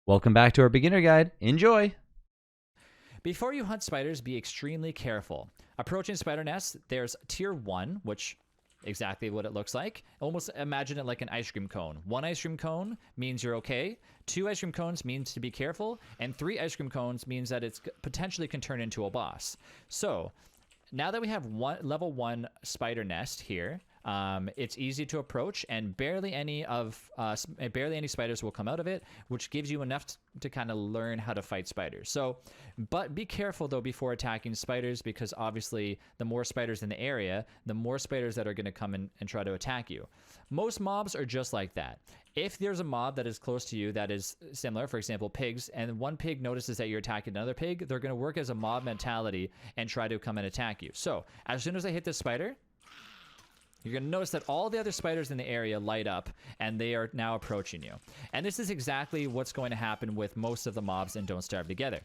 Welcome back to our beginner guide. Enjoy! Before you hunt spiders, be extremely careful. Approaching spider nests, there's tier 1, which exactly what it looks like. Almost imagine it like an ice cream cone. 1 ice cream cone means you're okay. 2 ice cream cones means to be careful. And 3 ice cream cones means that it's potentially can turn into a boss. So now that we have level 1 spider nest here, it's easy to approach, and barely any spiders will come out of it, which gives you enough to kind of learn how to fight spiders. So, but be careful though before attacking spiders, because obviously the more spiders in the area, the more spiders that are going to come in and try to attack you. Most mobs are just like that. If there's a mob that is close to you that is similar, for example, pigs, and one pig notices that you're attacking another pig, they're going to work as a mob mentality and try to come and attack you. So as soon as I hit this spider, you're going to notice that all the other spiders in the area light up, and they are now approaching you. And this is exactly what's going to happen with most of the mobs in Don't Starve Together.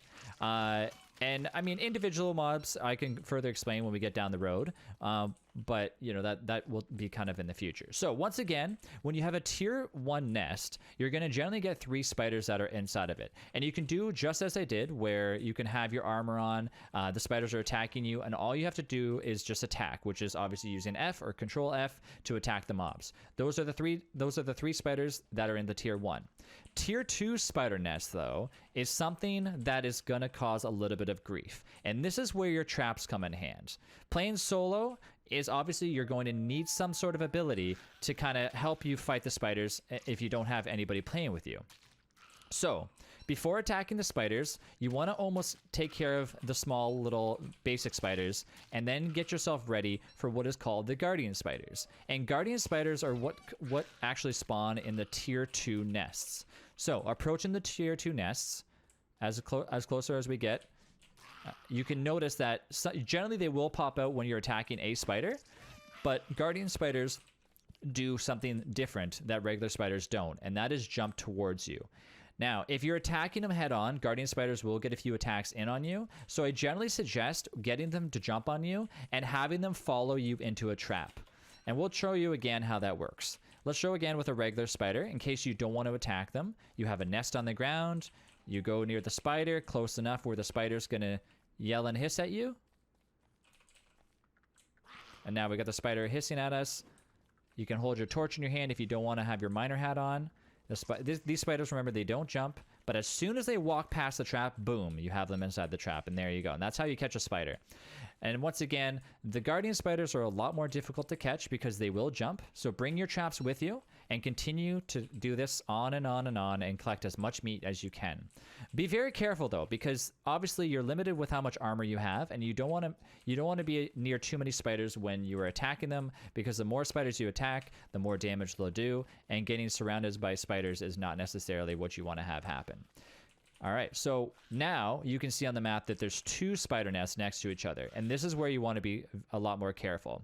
And I mean, individual mobs I can further explain when we get down the road, but you know that will be kind of in the future. So once again, when you have a tier 1 nest, you're going to generally get 3 spiders that are inside of it. And you can do just as I did, where you can have your armor on, the spiders are attacking you, and all you have to do is just attack, which is obviously using F or Control F to attack the mobs. Those are the three spiders that are in the tier 1. Tier 2 spider nest, though, is something that is going to cause a little bit of grief. And this is where your traps come in hand. Playing solo is obviously you're going to need some sort of ability to kind of help you fight the spiders if you don't have anybody playing with you. So, before attacking the spiders, you want to almost take care of the small little basic spiders, and then get yourself ready for what is called the guardian spiders. And guardian spiders are what actually spawn in the tier 2 nests. So, approaching the tier 2 nests, as closer as we get, you can notice that generally they will pop out when you're attacking a spider, but guardian spiders do something different that regular spiders don't, and that is jump towards you. Now, if you're attacking them head on, guardian spiders will get a few attacks in on you, so I generally suggest getting them to jump on you and having them follow you into a trap. And we'll show you again how that works. Let's show again with a regular spider, in case you don't want to attack them. You have a nest on the ground, you go near the spider, close enough where the spider's gonna yell and hiss at you. And now we got the spider hissing at us. You can hold your torch in your hand if you don't want to have your miner hat on. These spiders, remember, they don't jump, but as soon as they walk past the trap, boom, you have them inside the trap, and there you go. And that's how you catch a spider. And once again, the guardian spiders are a lot more difficult to catch because they will jump, so bring your traps with you and continue to do this on and on and on and collect as much meat as you can. Be very careful though, because obviously you're limited with how much armor you have, and you don't want to be near too many spiders when you are attacking them, because the more spiders you attack, the more damage they'll do, and getting surrounded by spiders is not necessarily what you want to have happen. All right, so now you can see on the map that there's 2 spider nests next to each other, and this is where you want to be a lot more careful.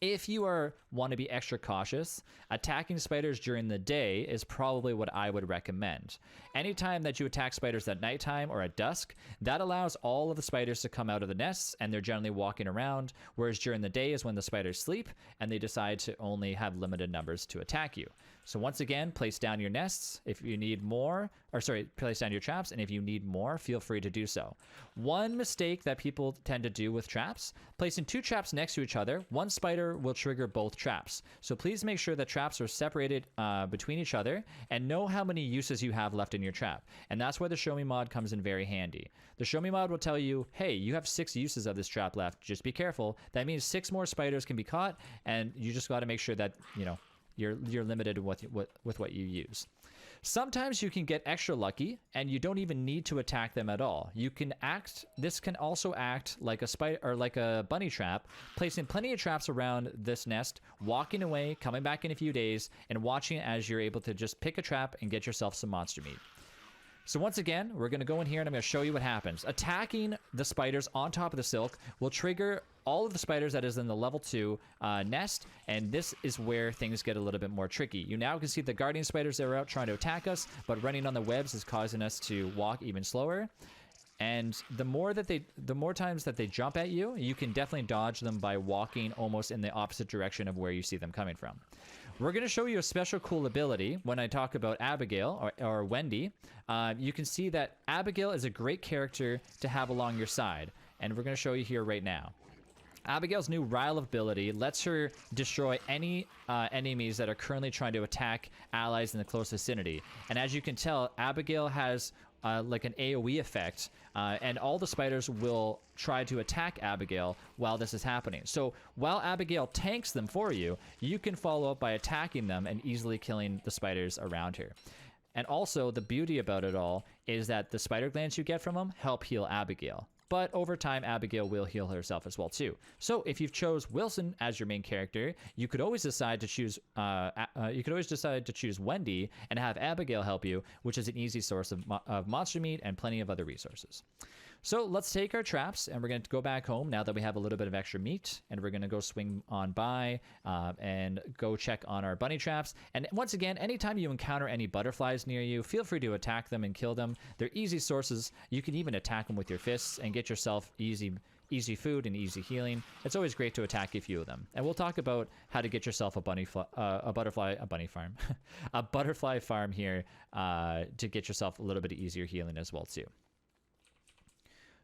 If you want to be extra cautious, attacking spiders during the day is probably what I would recommend. Anytime that you attack spiders at nighttime or at dusk, that allows all of the spiders to come out of the nests, and they're generally walking around, whereas during the day is when the spiders sleep and they decide to only have limited numbers to attack you. So once again, place down your nests if you need more, place down your traps, and if you need more, feel free to do so. One mistake that people tend to do with traps, placing 2 traps next to each other, one spider will trigger both traps. So please make sure that traps are separated between each other, and know how many uses you have left in your trap. And that's where the Show Me mod comes in very handy. The Show Me mod will tell you, hey, you have 6 uses of this trap left, just be careful. That means 6 more spiders can be caught, and you just got to make sure that, you know, you're limited with what you use. Sometimes you can get extra lucky and you don't even need to attack them at all. This can also act like a spider or like a bunny trap, placing plenty of traps around this nest, walking away, coming back in a few days, and watching as you're able to just pick a trap and get yourself some monster meat. So once again, we're going to go in here and I'm going to show you what happens. Attacking the spiders on top of the silk will trigger all of the spiders that is in the level 2 nest, and this is where things get a little bit more tricky. You now can see the guardian spiders that are out trying to attack us, but running on the webs is causing us to walk even slower. And the more times that they jump at you, you can definitely dodge them by walking almost in the opposite direction of where you see them coming from. We're going to show you a special cool ability when I talk about Abigail or Wendy. You can see that Abigail is a great character to have along your side, and we're going to show you here right now. Abigail's new Rile ability lets her destroy any enemies that are currently trying to attack allies in the close vicinity. And as you can tell, Abigail has like an AoE effect, and all the spiders will try to attack Abigail while this is happening. So while Abigail tanks them for you, you can follow up by attacking them and easily killing the spiders around her. And also, the beauty about it all is that the spider glands you get from them help heal Abigail. But over time, Abigail will heal herself as well too. So if you've chose Wilson as your main character, you could always decide to choose Wendy and have Abigail help you, which is an easy source of monster meat and plenty of other resources. So let's take our traps, and we're going to go back home now that we have a little bit of extra meat, and we're going to go swing on by and go check on our bunny traps. And once again, anytime you encounter any butterflies near you, feel free to attack them and kill them. They're easy sources. You can even attack them with your fists and get yourself easy food and easy healing. It's always great to attack a few of them. And we'll talk about how to get yourself a butterfly farm here to get yourself a little bit of easier healing as well too.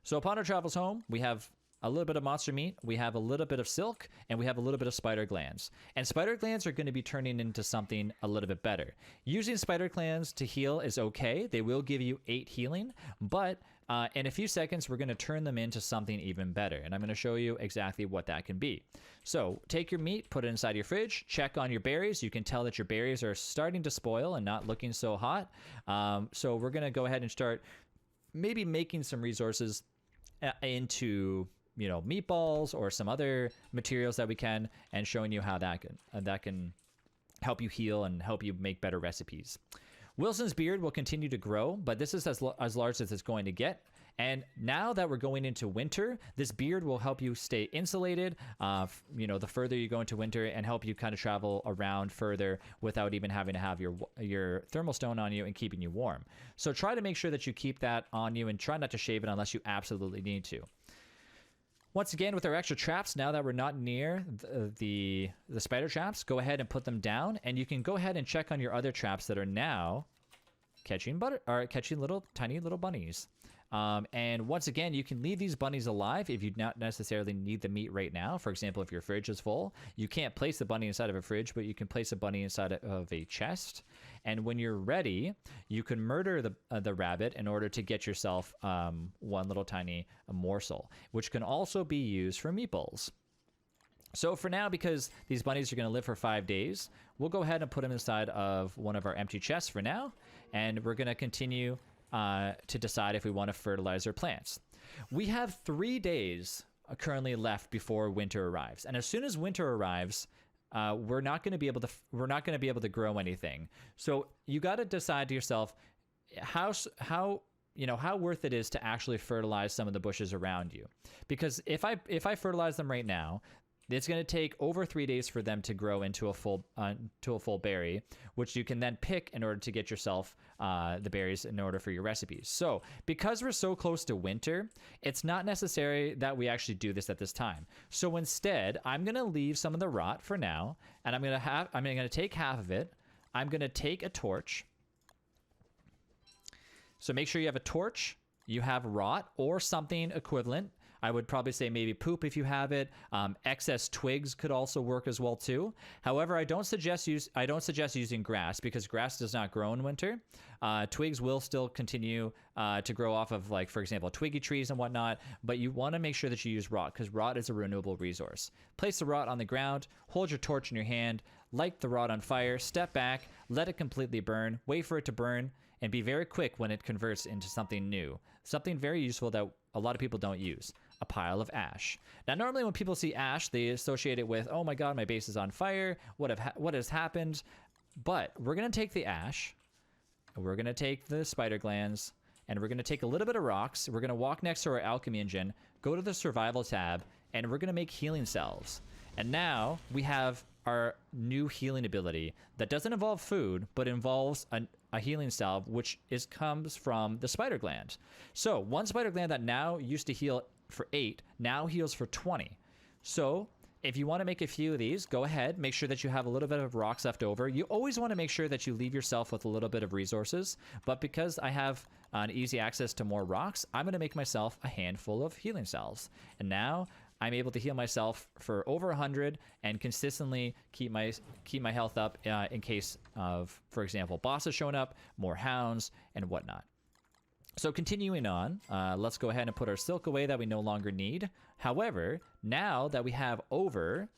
So upon our travels home, we have a little bit of monster meat, we have a little bit of silk, and we have a little bit of spider glands. And spider glands are going to be turning into something a little bit better. Using spider glands to heal is okay. They will give you 8 healing, but in a few seconds, we're going to turn them into something even better. And I'm going to show you exactly what that can be. So take your meat, put it inside your fridge, check on your berries. You can tell that your berries are starting to spoil and not looking so hot. So we're going to go ahead and start maybe making some resources into, you know, meatballs or some other materials that we can, and showing you how that can help you heal and help you make better recipes. Wilson's beard will continue to grow, but this is as large as it's going to get. And now that we're going into winter, this beard will help you stay insulated, you know, the further you go into winter, and help you kind of travel around further without even having to have your thermal stone on you and keeping you warm. So try to make sure that you keep that on you and try not to shave it unless you absolutely need to. Once again, with our extra traps, now that we're not near the spider traps, go ahead and put them down, and you can go ahead and check on your other traps that are now catching tiny little bunnies. And once again, you can leave these bunnies alive if you not necessarily need the meat right now. For example, if your fridge is full, you can't place the bunny inside of a fridge, but you can place a bunny inside of a chest. And when you're ready, you can murder the rabbit in order to get yourself one little tiny morsel, which can also be used for meatballs. So for now, because these bunnies are going to live for 5 days, we'll go ahead and put them inside of one of our empty chests for now, and we're going to continue to decide if we want to fertilize our plants. We have 3 days currently left before winter arrives, and as soon as winter arrives, we're not going to be able to grow anything. So you got to decide to yourself how worth it is to actually fertilize some of the bushes around you, because if I fertilize them right now, it's going to take over 3 days for them to grow into a full berry, which you can then pick in order to get yourself the berries in order for your recipes. So because we're so close to winter, it's not necessary that we actually do this at this time. So instead, I'm going to leave some of the rot for now, and I'm going to take half of it. I'm going to take a torch. So make sure you have a torch, you have rot or something equivalent. I would probably say maybe poop if you have it. Excess twigs could also work as well too. However, I don't suggest using grass, because grass does not grow in winter. Twigs will still continue to grow off of, like, for example, twiggy trees and whatnot, but you want to make sure that you use rot, because rot is a renewable resource. Place the rot on the ground, hold your torch in your hand, light the rot on fire, step back, let it completely burn, wait for it to burn, and be very quick when it converts into something new. Something very useful that a lot of people don't use. A pile of ash. Now, normally when people see ash, they associate it with, oh my god, my base is on fire, what has happened? But we're going to take the ash, we're going to take the spider glands, and we're going to take a little bit of rocks. We're going to walk next to our alchemy engine, go to the survival tab, and we're going to make healing salves. And now we have our new healing ability that doesn't involve food, but involves a healing salve, which comes from the spider gland. So one spider gland that now used to heal for 8 now heals for 20. So If you want to make a few of these, go ahead. Make sure that you have a little bit of rocks left over. You always want to make sure that you leave yourself with a little bit of resources. But because I have an easy access to more rocks, I'm going to make myself a handful of healing cells. And now I'm able to heal myself for over 100 and consistently keep my health up in case of, for example, bosses showing up, more hounds, and whatnot. So continuing on, let's go ahead and put our silk away that we no longer need. However, now that we have over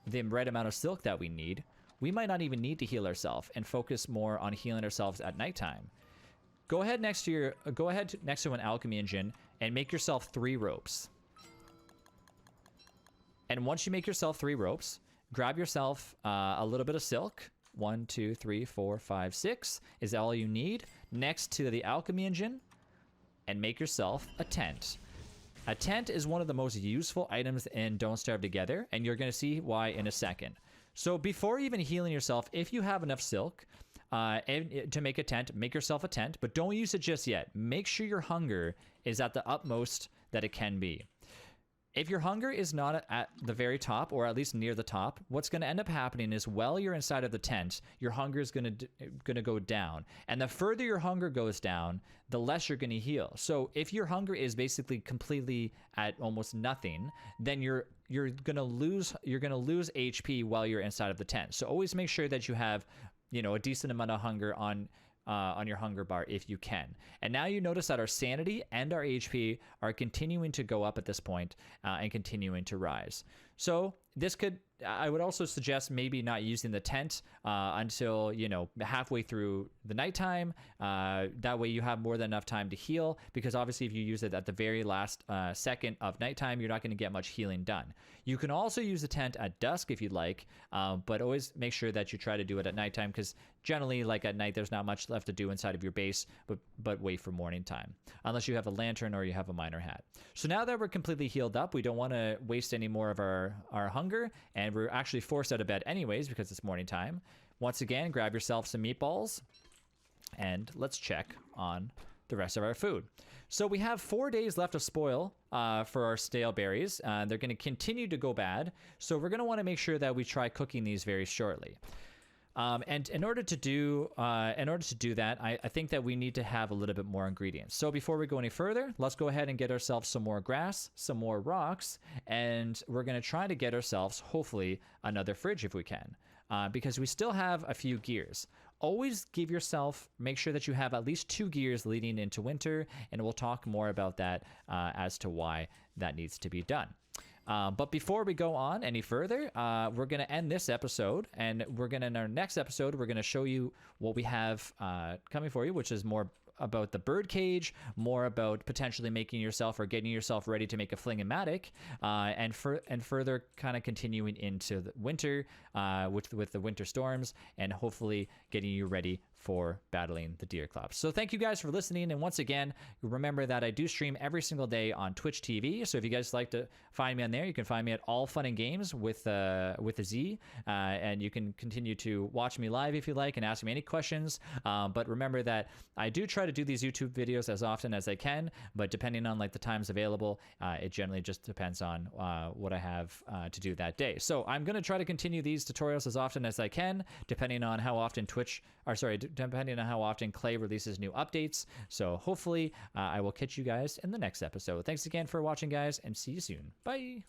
the right amount of silk that we need, we might not even need to heal ourselves and focus more on healing ourselves at nighttime. Go ahead next to an alchemy engine and make yourself 3 ropes. And once you make yourself 3 ropes, grab yourself a little bit of silk. 1, 2, 3, 4, 5, 6 is all you need next to the alchemy engine. And make yourself a tent. A tent is one of the most useful items in Don't Starve Together, and you're going to see why in a second. So before even healing yourself, if you have enough silk to make a tent, make yourself a tent, but don't use it just yet. Make sure your hunger is at the utmost that it can be. If your hunger is not at the very top, or at least near the top, what's going to end up happening is while you're inside of the tent, your hunger is going to go down. And the further your hunger goes down, the less you're going to heal. So if your hunger is basically completely at almost nothing, then you're going to lose HP while you're inside of the tent. So always make sure that you have, a decent amount of hunger on your hunger bar if you can. And now you notice that our sanity and our HP are continuing to go up at this point and continuing to rise. So this I would also suggest maybe not using the tent until, halfway through the nighttime. That way you have more than enough time to heal, because obviously if you use it at the very last second of nighttime, you're not going to get much healing done. You can also use the tent at dusk if you'd like, but always make sure that you try to do it at nighttime, because generally, like at night, there's not much left to do inside of your base, but wait for morning time, unless you have a lantern or you have a miner hat. So now that we're completely healed up, we don't want to waste any more of our hunger, and we're actually forced out of bed anyways because it's morning time. Once again, grab yourself some meatballs, and let's check on the rest of our food. So we have 4 days left of spoil for our stale berries. They're going to continue to go bad, so we're going to want to make sure that we try cooking these very shortly. And in order to do that, I think that we need to have a little bit more ingredients. So before we go any further, let's go ahead and get ourselves some more grass, some more rocks, and we're going to try to get ourselves, hopefully, another fridge if we can, because we still have a few gears. Always make sure that you have at least 2 gears leading into winter, and we'll talk more about that as to why that needs to be done. But before we go on any further, we're going to end this episode, and in our next episode, we're going to show you what we have coming for you, which is more about the bird cage, more about potentially making yourself or getting yourself ready to make a fling-o-matic, and further kind of continuing into the winter with the winter storms, and hopefully getting you ready for battling the deer club. So thank you guys for listening, and once again, remember that I do stream every single day on Twitch TV. So if you guys like to find me on there, you can find me at All Fun and Games with a Z, and you can continue to watch me live if you like and ask me any questions. But remember that I do try to do these YouTube videos as often as I can, but depending on like the times available, it generally just depends on what I have to do that day. So I'm going to try to continue these tutorials as often as I can, depending on how often depending on how often Clay releases new updates. So hopefully I will catch you guys in the next episode. Thanks again for watching, guys, and see you soon. Bye.